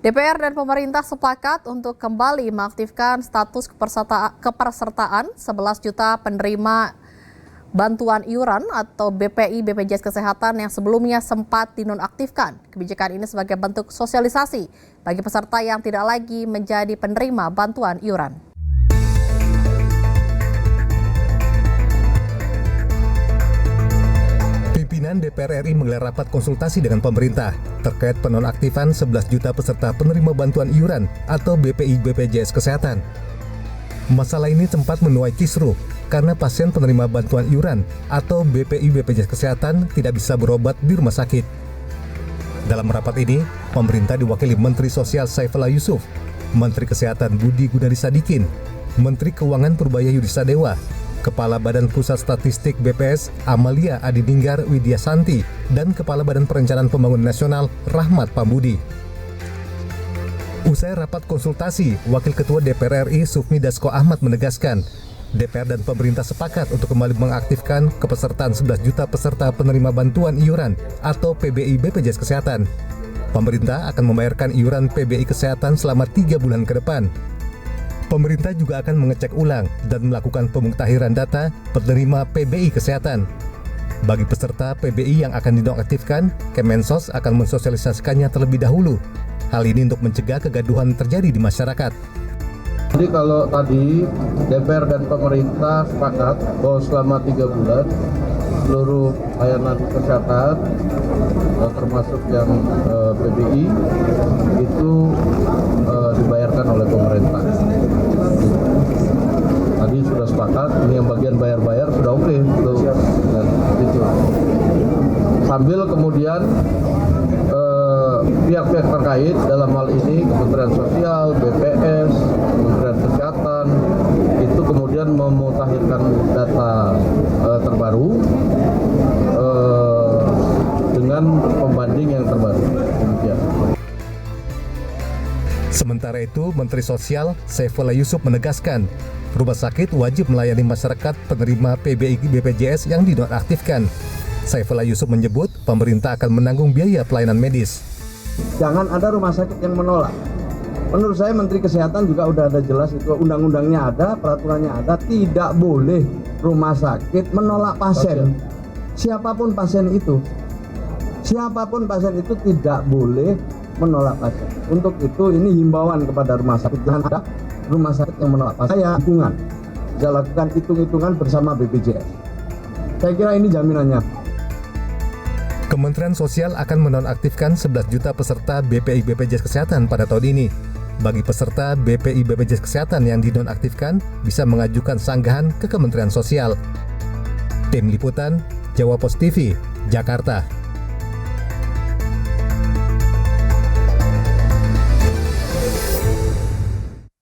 DPR dan pemerintah sepakat untuk kembali mengaktifkan status kepesertaan 11 juta penerima bantuan iuran atau BPI BPJS Kesehatan yang sebelumnya sempat dinonaktifkan. Kebijakan ini sebagai bentuk sosialisasi bagi peserta yang tidak lagi menjadi penerima bantuan iuran. Pimpinan DPR RI menggelar rapat konsultasi dengan pemerintah terkait penonaktifan 11 juta peserta penerima bantuan iuran atau BPI BPJS Kesehatan. Masalah ini sempat menuai kisruh karena pasien penerima bantuan iuran atau BPI BPJS Kesehatan tidak bisa berobat di rumah sakit. Dalam rapat ini, pemerintah diwakili Menteri Sosial Saifullah Yusuf, Menteri Kesehatan Budi Gunadi Sadikin, Menteri Keuangan Purbaya Yudisadewa, Kepala Badan Pusat Statistik BPS Amalia Adininggar Widyasanti, dan Kepala Badan Perencanaan Pembangunan Nasional Rahmat Pambudi. Usai rapat konsultasi, Wakil Ketua DPR RI Sufmi Dasko Ahmad menegaskan, DPR dan pemerintah sepakat untuk kembali mengaktifkan kepesertaan 11 juta peserta penerima bantuan iuran atau PBI BPJS Kesehatan. Pemerintah akan membayarkan iuran PBI Kesehatan selama 3 bulan ke depan. Pemerintah juga akan mengecek ulang dan melakukan pemuktahiran data penerima PBI Kesehatan. Bagi peserta PBI yang akan dinonaktifkan, Kemensos akan mensosialisasikannya terlebih dahulu. Hal ini untuk mencegah kegaduhan terjadi di masyarakat. Jadi kalau tadi DPR dan pemerintah sepakat bahwa selama 3 bulan seluruh layanan kesehatan termasuk yang PBI itu dibayarkan oleh pemerintah. Tadi sudah sepakat, ini yang bagian bayar-bayar sudah oke. Gitu. Sambil kemudian pihak-pihak terkait dalam hal ini Kementerian Sosial, BPS, Kementerian Kesehatan itu kemudian memutakhirkan data terbaru dengan pembanding yang terbaru. Demikian. Sementara itu, Menteri Sosial Saifullah Yusuf menegaskan, rumah sakit wajib melayani masyarakat penerima PBI BPJS yang dinonaktifkan. Saifullah Yusuf menyebut pemerintah akan menanggung biaya pelayanan medis. Jangan ada rumah sakit yang menolak. Menurut saya Menteri Kesehatan juga udah ada jelas itu, undang-undangnya ada, peraturannya ada, tidak boleh rumah sakit menolak pasien. Siapapun pasien itu tidak boleh menolak pasien. Untuk itu ini himbauan kepada rumah sakit, jangan ada rumah sakit yang menolak pasien. Saya lakukan hitung-hitungan bersama BPJS. Saya kira ini jaminannya. Kementerian Sosial akan menonaktifkan 11 juta peserta BPI BPJS Kesehatan pada tahun ini. Bagi peserta BPI BPJS Kesehatan yang dinonaktifkan bisa mengajukan sanggahan ke Kementerian Sosial. Tim Liputan, Jawa Post TV, Jakarta.